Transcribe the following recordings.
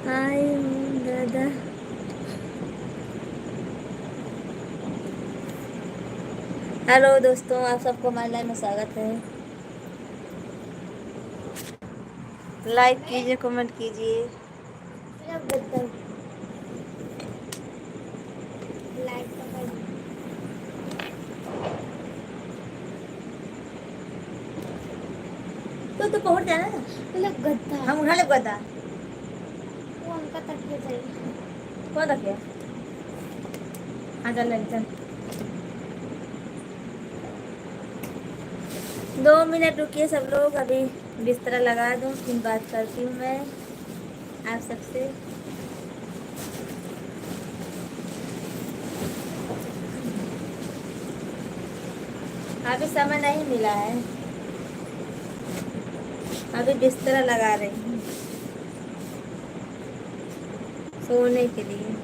आई हूँ दादा। हेलो दोस्तों, आप सबको हमारे लाइव में स्वागत है। लाइक कीजिए, कमेंट कीजिए। तो पहुंच जाना ना। मतलब गद्दा हम उठा ले गद्दा। वो उनका तकिया चाहिए। कौन तकिया? हाँ चल ले चल। 2 मिनट रुकिए सब लोग, अभी बिस्तरा लगा दूँ फिर बात करती हूँ मैं आप सबसे। अभी समय नहीं मिला है, अभी बिस्तरा लगा रही हूँ सोने के लिए।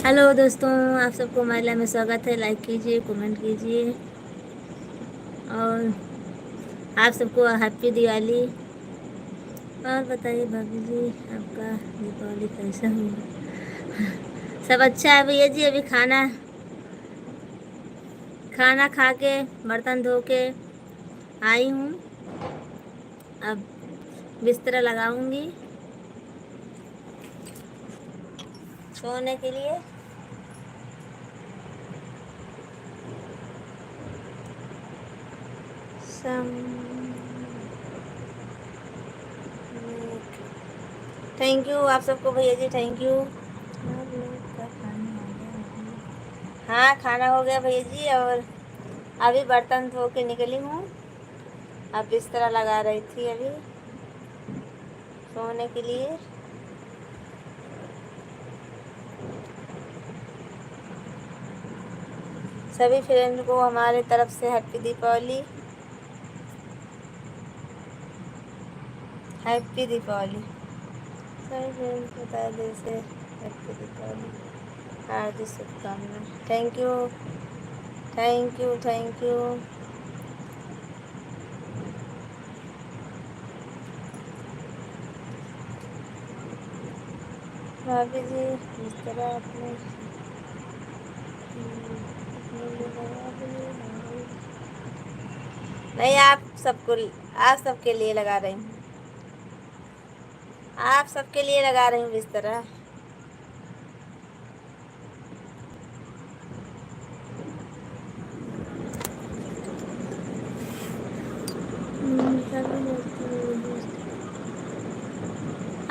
हेलो दोस्तों, आप सबको हमारे लाइव में स्वागत है। लाइक कीजिए, कमेंट कीजिए और आप सबको हैप्पी दिवाली। और बताइए भाभी जी, आपका दीपावली कैसा हुआ? सब अच्छा है भैया जी। अभी खाना खाना खा के बर्तन धो के आई हूँ, अब बिस्तर लगाऊंगी सोने के लिए। थैंक यू आप सबको भैया जी, थैंक यू। आप लोग का खाना हो गया? हाँ खाना हो गया भैया जी, और अभी बर्तन धो के निकली हूँ। अब बिस्तर लगा रही थी अभी सोने के लिए। सभी फ्रेंड को हमारे तरफ से हैप्पी दीपावली, हैप्पी दीपावली। सभी फ्रेंड को बता दिल से हैप्पी दीपावली, हार्दिक शुभकामनाएं। Thank you thank you thank you. भाभी जी इस तरह अपने नहीं, आप सबके लिए लगा रही हूँ, आप सबके लिए लगा रही हूँ बिस्तर।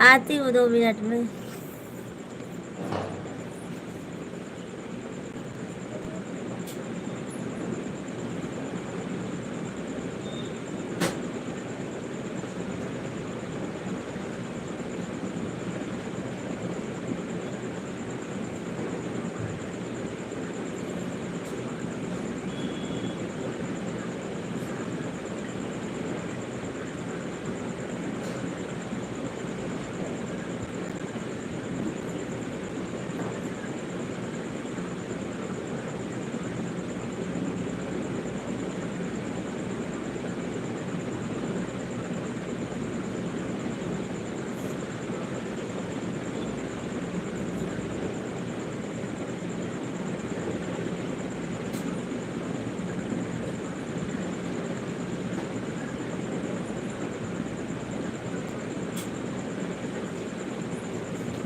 आती हूँ 2 मिनट में।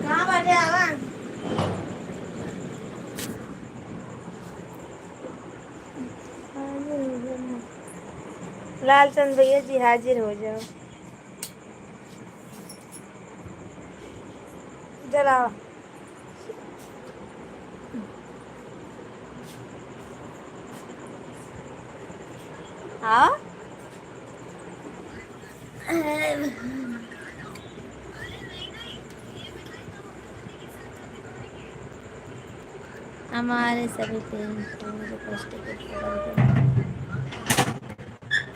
कहाँ बैठे आवा? लालचंद भैया जी हाजिर हो जाओ। जरा हाँ हमारे सभी फ्रेंड्स को रिक्वेस्ट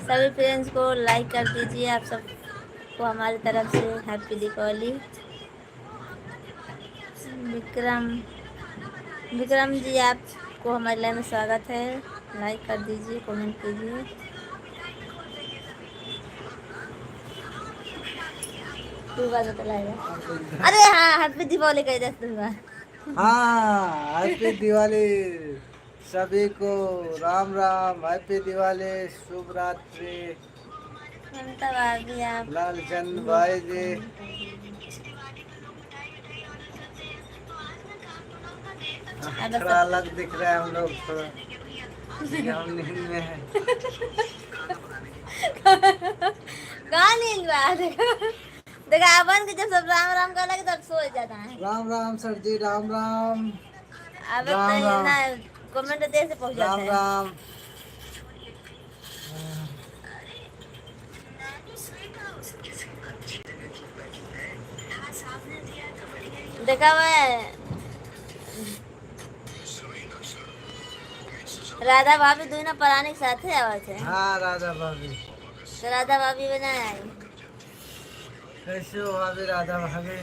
सभी फ्रेंड्स को लाइक कर दीजिए। आप सबको हमारी तरफ से हैप्पी दीपावली। विक्रम विक्रम जी आपको हमारे लाइव में स्वागत है। लाइक कर दीजिए, कमेंट कीजिए। तू बात बतलाएगा। अरे हाँ हैप्पी दीपावली कह दे तू। हाँ हैप्पी दिवाली सभी को। राम राम, हैप्पी दिवाली, शुभ रात्रि। ममता भाभी आप लालचंद भाई जी, थोड़ा अलग दिख रहे हैं हम लोग, थोड़ा हम नींद में है। कहाँ नींद में आ देखा अपन के जब सब राम राम का लगे तब सो जाता है। राम राम सर जी, राम राम। अब राम राम ना कमेंट देर से पहुंच जाता राम है। राम। देखा मैं राधा भाभी दुई ना पराने के साथ है आवाज है। हाँ राधा भाभी, तो राधा भाभी बना आई। कैसे हो भाभी राधा भाभी?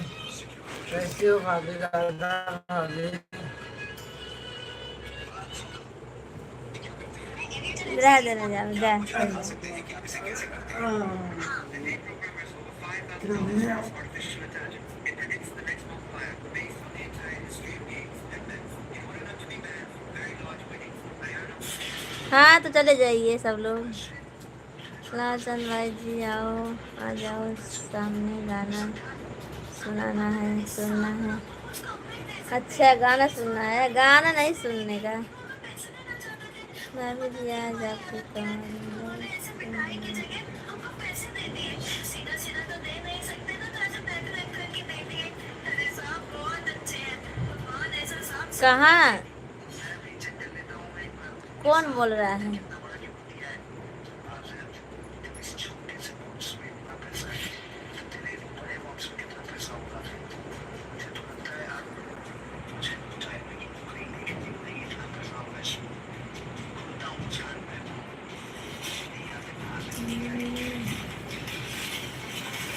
कैसे हो भाभी राधा भाभी? रह देना जा हाँ तो चले जाइए सब लोग। लालचंद भाई जी आओ, आ जाओ सामने, गाना सुनाना है, सुनना है। अच्छा गाना सुनना है, गाना नहीं सुनने का। भाभी जी आज आपकी कहाँ कौन बोल रहा है?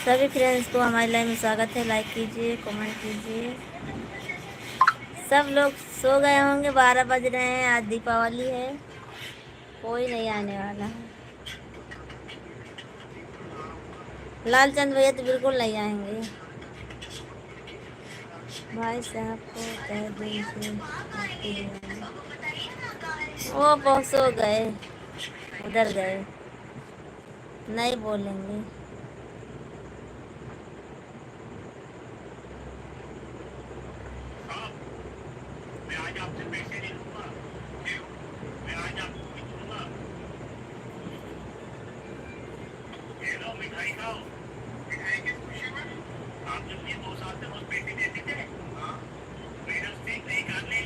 सभी फ्रेंड्स को हमारे लाइव में स्वागत है। लाइक कीजिए, कमेंट कीजिए। सब लोग सो गए होंगे, 12 बज रहे हैं। आज दीपावली है, कोई नहीं आने वाला है। लालचंद भैया तो बिल्कुल नहीं आएंगे। भाई साहब को कह दीजिए वो बहुत सो गए, उधर गए, नहीं बोलेंगे।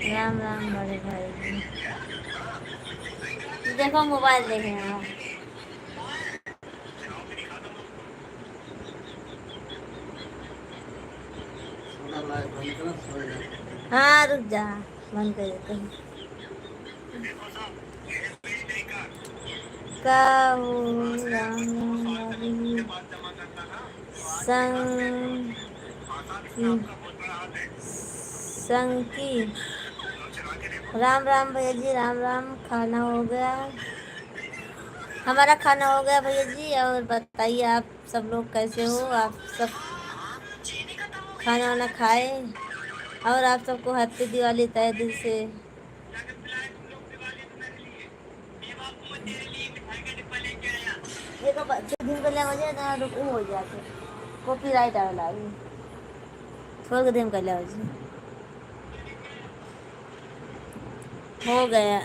राम राम बड़े भाई जी। देखो मोबाइल देखे हैं। हाँ रुक जा, बंद कर देते हैं। संकी राम राम भैया जी, राम राम। खाना हो गया, हमारा खाना हो गया भैया जी। और बताइए आप सब लोग कैसे हो? आप सब खाना वाना खाए? और आप सबको हैप्पी दिवाली तहे दिल से। देखो दिन पहले मुझे ना रुकू हो जाते कॉपीराइट आवेला छोड़ के दिन कर लिया हो गया।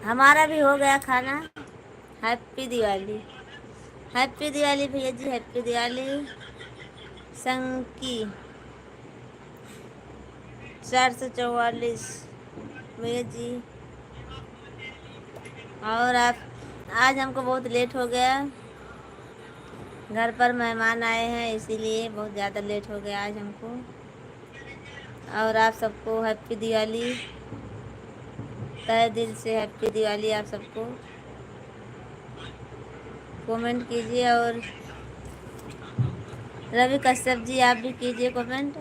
हमारा भी हो गया खाना। हैप्पी दिवाली, हैप्पी दिवाली भैया जी, हैप्पी दिवाली। संकी 444 भैया जी। और आप, आज हमको बहुत लेट हो गया, घर पर मेहमान आए हैं इसीलिए बहुत ज़्यादा लेट हो गया आज हमको। और आप सबको हैप्पी दिवाली, तहे दिल से हैप्पी दिवाली आप सबको। कमेंट कीजिए, और रवि कश्यप जी आप भी कीजिए कमेंट।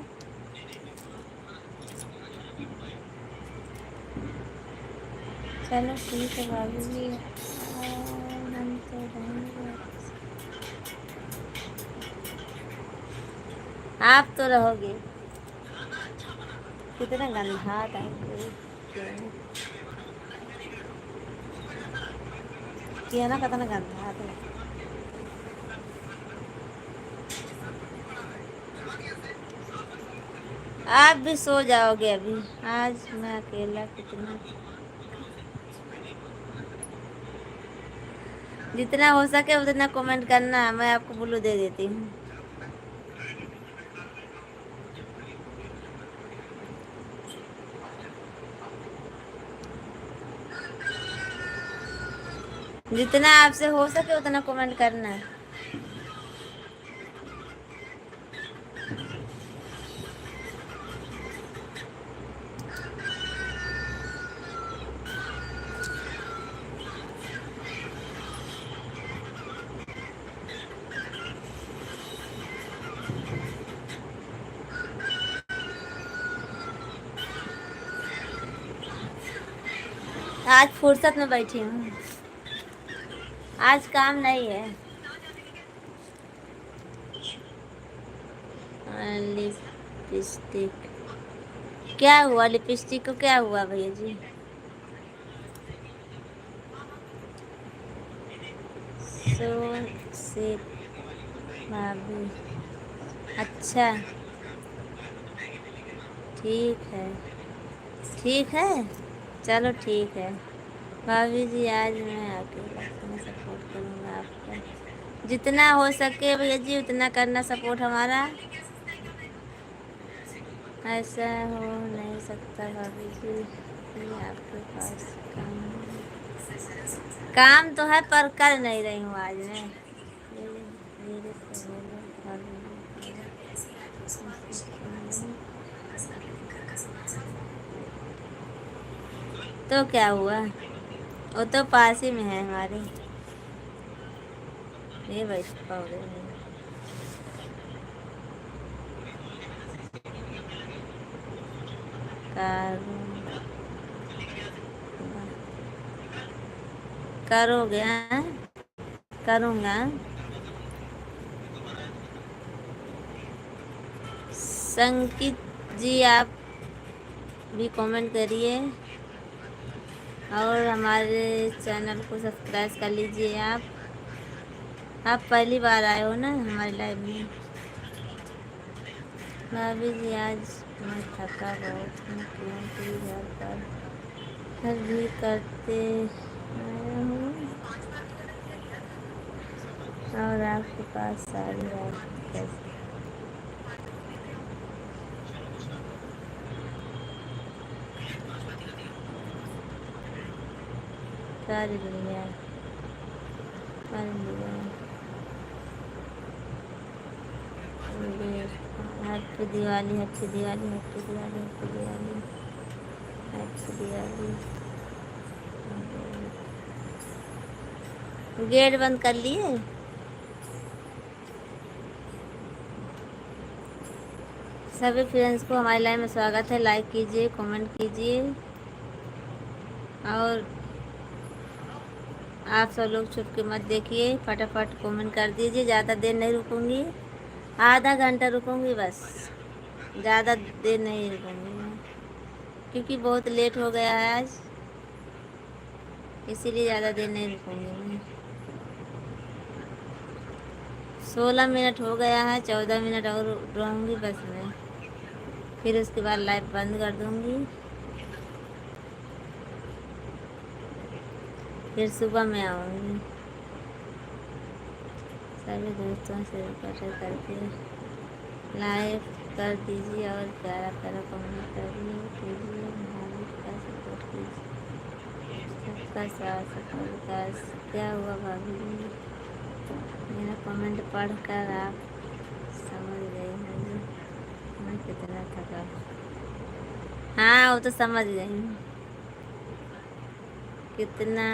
चलो ठीक है भाभी जी, हम तो रहेंगे। आप तो रहोगे। कितना गंधा था किया ना, कितना गंधा था। आप भी सो जाओगे अभी, आज मैं अकेला कितना। जितना हो सके उतना कमेंट करना, मैं आपको ब्लू दे देती हूँ। जितना आपसे हो सके उतना कमेंट करना। आज फुर्सत में बैठी हूँ, आज काम नहीं है। लिपस्टिक क्या हुआ, लिपस्टिक को क्या हुआ भैया जी? सो से भाभी, अच्छा ठीक है, ठीक है, चलो ठीक है भाभी जी। आज मैं अकेला सपोर्ट करूँगा आपका, जितना हो सके भैया जी उतना करना सपोर्ट हमारा। ऐसा हो नहीं सकता भाभी जी, आपके पास काम तो है पर कर नहीं रही हूँ आज मैं। तो क्या हुआ, वो तो पास ही में है हमारे। ये बैठ पाओगे करोगे? करूँगा। संकित जी आप भी कमेंट करिए, और हमारे चैनल को सब्सक्राइब कर लीजिए। आप पहली बार आए हो ना हमारे लाइव में। भाभी जी आज मैं थका बहुत हूँ, क्योंकि घर पर घर भी करते आया हूँ, और आपके पास सारी रात कैसे। सारी दुनिया happy Diwali, happy Diwali, happy Diwali, happy Diwali, happy Diwali. Gate बंद कर लिए? सभी फ्रेंड्स को हमारे लाइव में स्वागत है। लाइक कीजिए, कमेंट कीजिए, और आप सब लोग छुप के मत देखिए, फटाफट कमेंट कर दीजिए। ज़्यादा देर नहीं रुकूंगी, आधा घंटा रुकूंगी बस, ज़्यादा देर नहीं रुकूंगी मैं, क्योंकि बहुत लेट हो गया है आज, इसीलिए ज़्यादा देर नहीं रुकूंगी मैं। 16 मिनट हो गया है, 14 मिनट और रहूँगी बस मैं, फिर उसके बाद लाइव बंद कर दूँगी। फिर सुबह में आऊँगी। सभी दोस्तों से इकट्ठे करके लाइव कर दीजिए और प्यारा प्यारा कमेंट कीजिए, भाभी का सपोर्ट कीजिए, सबका साथ सपोर्ट का। क्या हुआ भाभी जी, मेरा कमेंट पढ़कर आप समझ गई हैं जी मैं कितना थका। हाँ वो तो समझ गई हूँ कितना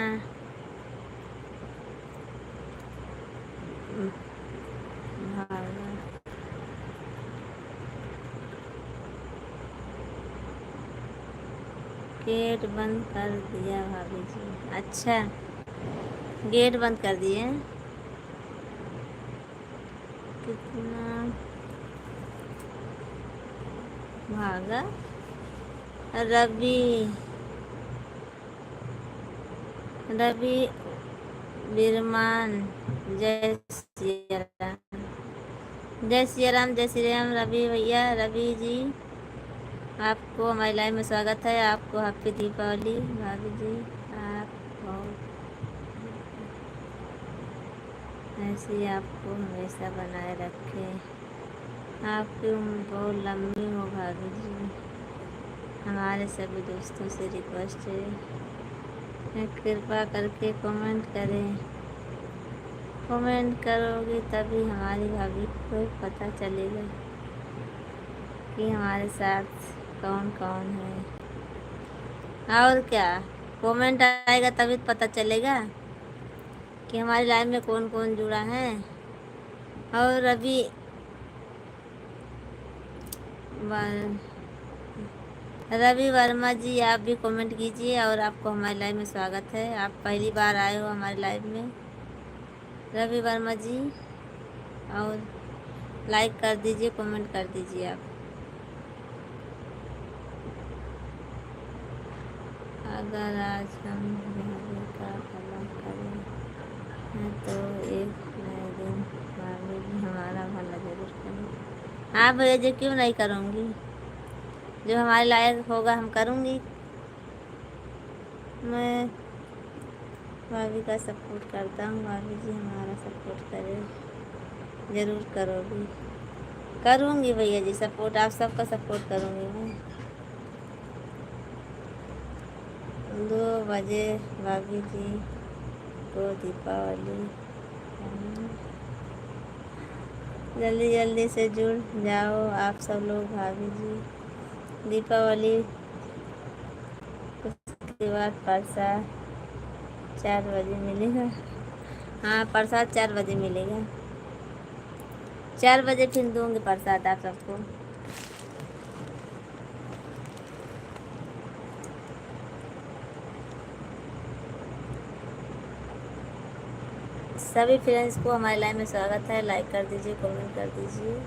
भागा। गेट बंद कर दिया भाभी जी। अच्छा गेट बंद कर दिए। कितना भागा। रवि रवि बिरमान, जय सिया राम, जय सिया राम, जय श्री राम। रवि भैया, रवि जी आपको हमारी लाइव में स्वागत है। आपको हैप्पी दीपावली भाभी जी। आप बहुत ऐसे ही आपको हमेशा बनाए रखे, आपकी उम्र बहुत लंबी हो भाभी जी। हमारे सभी दोस्तों से रिक्वेस्ट है कृपा करके कमेंट करें। कमेंट करोगे तभी हमारी भाभी को पता चलेगा कि हमारे साथ कौन कौन है। और क्या, कमेंट आएगा तभी पता चलेगा कि हमारी लाइव में कौन कौन जुड़ा है। और रवि वर्मा जी आप भी कमेंट कीजिए और आपको हमारी लाइव में स्वागत है। आप पहली बार आए हो हमारी लाइव में रवि वर्मा जी, और लाइक कर दीजिए, कमेंट कर दीजिए आप। अगर आज हम भाभी का भला करें हैं तो एक नए दिन भाभी जी हमारा भला जरूर करें। हाँ भैया जी क्यों नहीं करूँगी, जो हमारे लायक होगा हम करूँगी। मैं भाभी का सपोर्ट करता हूँ, भाभी जी हमारा सपोर्ट करें, ज़रूर करोगी। करूँगी भैया जी सपोर्ट, आप सबका सपोर्ट करूँगी मैं। 2 बजे भाभी जी को दीपावली, जल्दी जल्दी से जुड़ जाओ आप सब लोग भाभी जी। दीपावली उसके बाद प्रसाद 4 बजे मिलेगा। हाँ प्रसाद 4 बजे मिलेगा, 4 बजे फिर दूँगी प्रसाद आप सबको। सभी फ्रेंड्स को हमारे लाइव में स्वागत है। लाइक कर दीजिए, कमेंट कर दीजिए।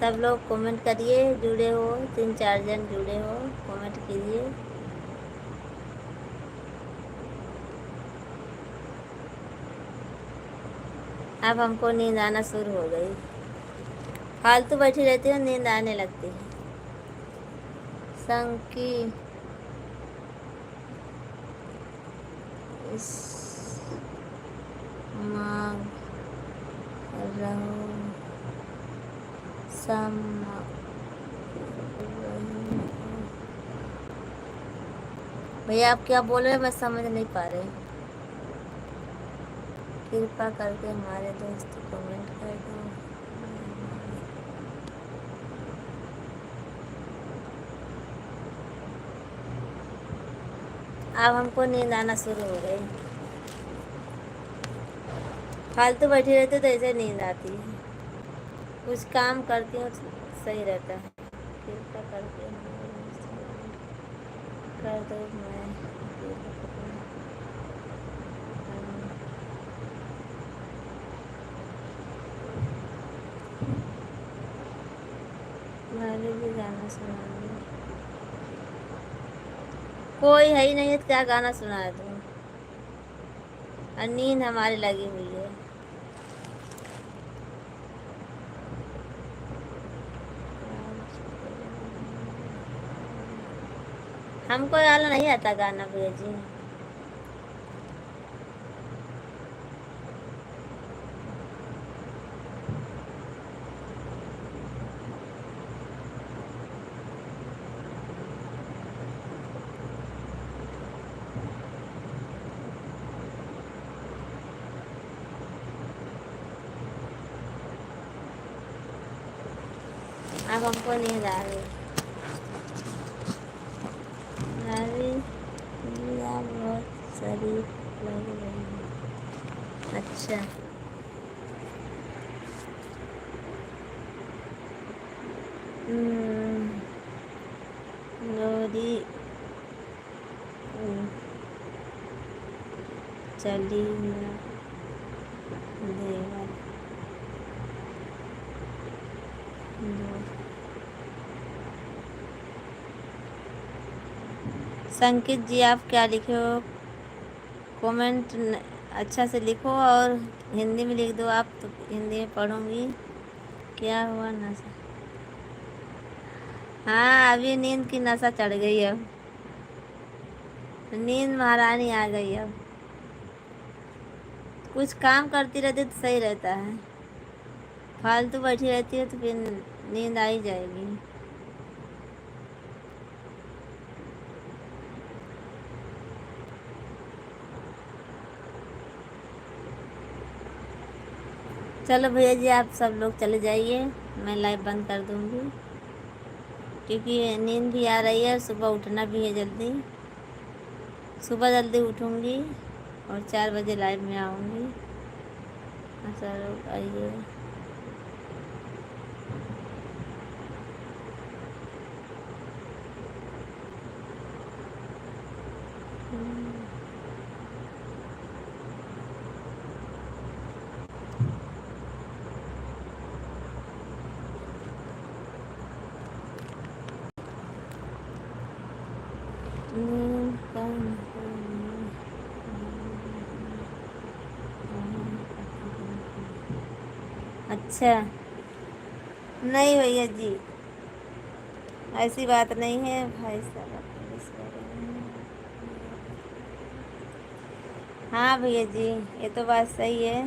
सब लोग कमेंट करिए, जुड़े हो 3-4 जन जुड़े हो, कमेंट कीजिए। अब हमको नींद आना शुरू हो गई, फालतू बैठी रहती हूँ नींद आने लगती है। संकी इस मांग रहो सम भैया आप क्या बोल रहे हैं मैं समझ नहीं पा रही। कृपा करके हमारे दोस्त कमेंट कर दो। अब हमको नींद आना शुरू हो गई, फालतू बैठी रहती तो ऐसे नींद आती है, कुछ काम करती हूँ सही रहता है। कृपा करके कर दो, मैं भाभी भी गाना सुनाऊंगी। कोई है ही नहीं है तो क्या गाना सुना दूँ, और नींद हमारी लगी हुई है। हमको वाला नहीं आता गाना भैया जी। अब हमको नींद आ गई। अभी आप बहुत शरीफ लग रही हैं। अच्छा। लोरी चली न देवर दो। संकित जी आप क्या लिखे हो? कमेंट अच्छा से लिखो और हिंदी में लिख दो आप, तो हिंदी में पढ़ूंगी। क्या हुआ नशा? हाँ अभी नींद की नशा चढ़ गई अब, नींद महारानी आ गई अब। कुछ काम करती रहती तो सही रहता है, फालतू बैठी रहती है तो फिर नींद आ ही जाएगी। चलो भैया जी आप सब लोग चले जाइए, मैं लाइव बंद कर दूंगी क्योंकि नींद भी आ रही है, सुबह उठना भी है जल्दी। सुबह जल्दी उठूंगी और 4 बजे लाइव में आऊँगी। अच्छा लोग आइए। अच्छा नहीं भैया जी ऐसी बात नहीं है भाई साहब। हाँ भैया जी ये तो बात सही है।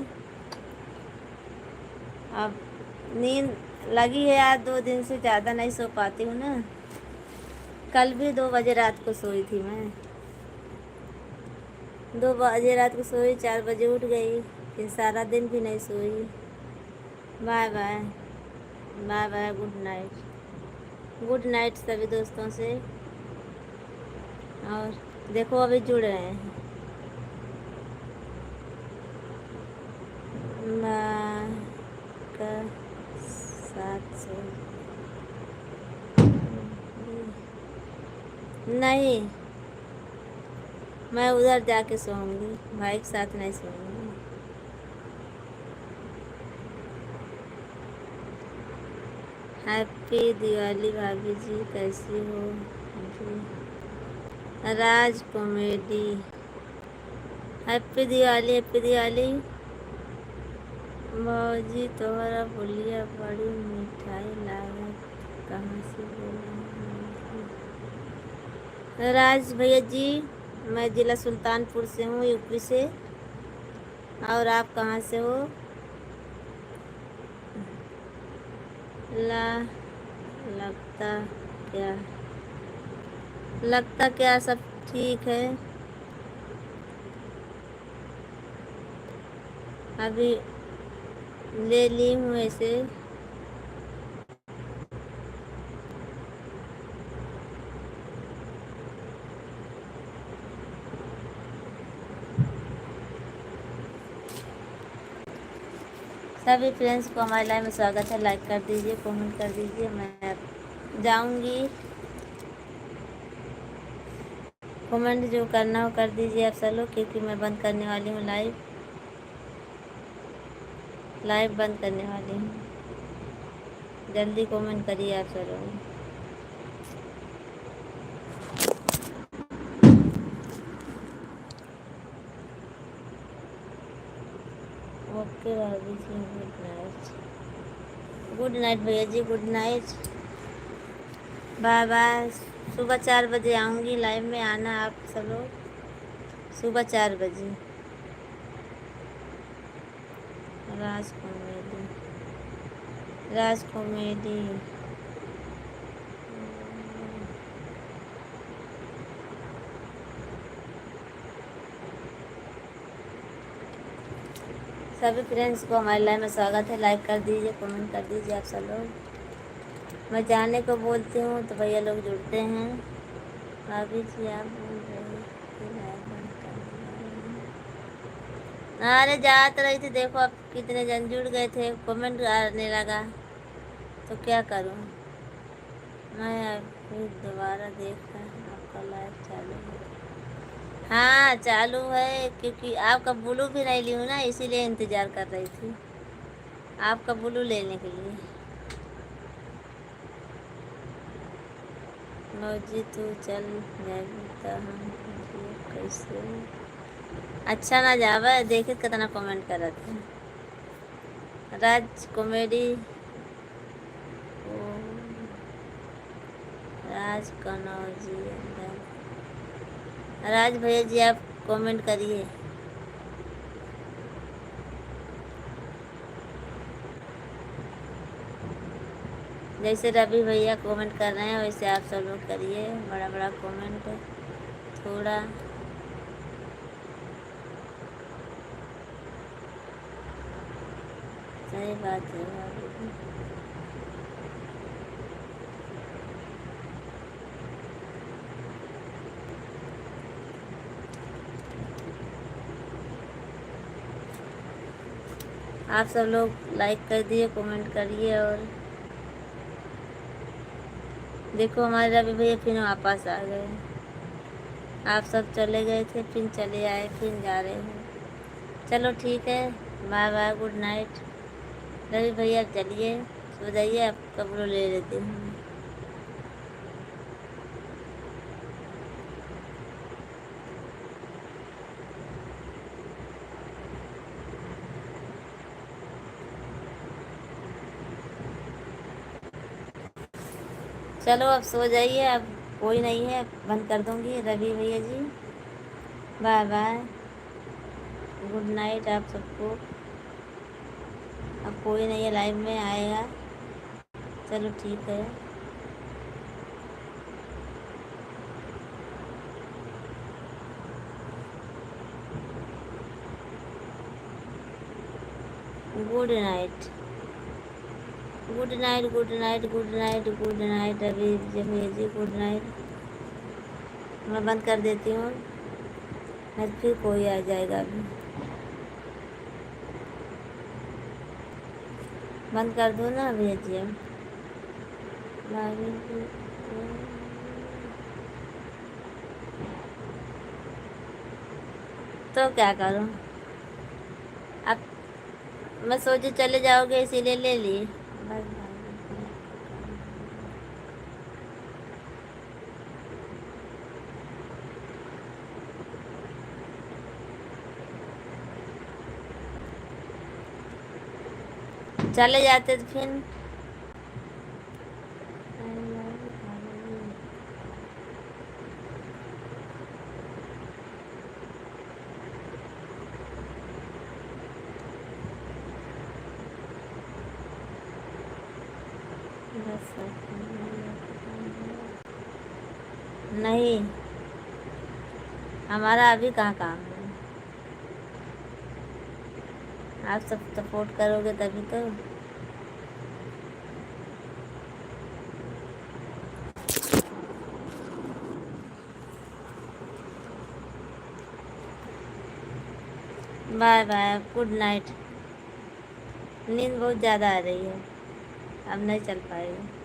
अब नींद लगी है यार, 2 दिन से ज़्यादा नहीं सो पाती हूँ ना। कल भी 2 बजे रात को सोई थी मैं, 2 बजे रात को सोई, 4 बजे उठ गई, फिर सारा दिन भी नहीं सोई। Bye bye, bye bye, good night. Good night सभी दोस्तों से। और देखो अभी जुड़ रहे हैं। का 700 नहीं, मैं उधर जाके सोऊंगी, भाई के साथ नहीं सोऊंगी। हैप्पी दिवाली भाभी जी, कैसी हो जी? Raj comedy, happy Diwali, happy Diwali. मौजी तोहरा बोलिया बड़ी मिठाई लागत, कहाँ से बोला? राज भैया जी मैं ज़िला सुल्तानपुर से हूँ, यूपी से। और आप कहाँ से हो? ला लगता क्या, लगता क्या सब ठीक है। अभी ले ली हूँ ऐसे। सभी फ्रेंड्स को हमारे लाइव में स्वागत है, लाइक कर दीजिए, कमेंट कर दीजिए। मैं जाऊंगी, कमेंट जो करना हो कर दीजिए आप सब लोग, क्योंकि मैं बंद करने वाली हूँ लाइव, लाइव बंद करने वाली हूँ। जल्दी कमेंट करिए आप सब लोग। ओके भाभी जी, गुड नाइट। गुड नाइट भैया ji, good night, bye bye. सुबह 4 बजे आऊँगी लाइव में, आना आप सब लोग सुबह 4 बजे। राज कॉमेडी, राज कॉमेडी। सभी फ्रेंड्स को हमारे लाइव में स्वागत है। लाइक कर दीजिए, कमेंट कर दीजिए आप सब लोग। मैं जाने को बोलती हूँ तो भैया लोग जुड़ते हैं। भाभी जी आप बोल रहे थे लाइव बंद कर दिया। अरे जात रही थी, देखो अब कितने जन जुड़ गए थे, कमेंट आने लगा तो क्या करूँ मैं। अभी दोबारा देखा आपका लाइव चालू है। हाँ चालू है, क्योंकि आपका ब्लू भी नहीं ली हूँ ना, इसीलिए इंतज़ार कर रही थी आपका ब्लू लेने के लिए। लो जी तू चल जाएगी तो हम कैसे अच्छा ना जावा। देखे कितना कमेंट कर रहे थे। राज कॉमेडी, राज कनौजी, राज भैया जी आप कमेंट करिए। जैसे रवि भैया कमेंट कर रहे हैं वैसे आप सब लोग करिए, बड़ा बड़ा कमेंट थोड़ा। सही बात है। आप सब लोग लाइक कर दिए, कमेंट करिए। और देखो हमारे रवि भैया फिर वापस आ गए। आप सब चले गए थे, फिर चले आए, फिर जा रहे हैं। चलो ठीक है, bye bye, good night. Ravi भैया चलिए सो जाइए, आप कपड़े ले लेती हूँ। चलो अब सो जाइए, अब कोई नहीं है, बंद कर दूँगी रवि भैया जी। बाय बाय, गुड नाइट आप सबको। अब कोई नहीं है लाइव में आएगा। चलो ठीक है। Good night, good night, good night, good night, good night Ravi भैया जी, गुड नाइट। मैं बंद कर देती हूँ, नहीं फिर कोई आ जाएगा। अभी बंद कर दो ना भैया जी। तो क्या करूँ अब, मैं सोची चले जाओगे इसीलिए ले ली। चले जाते तो फिर नहीं, हमारा अभी कहाँ काम है। आप सब सपोर्ट करोगे तभी तो। Bye bye, good night. नींद बहुत ज़्यादा आ रही है, अब नहीं चल पाएगी।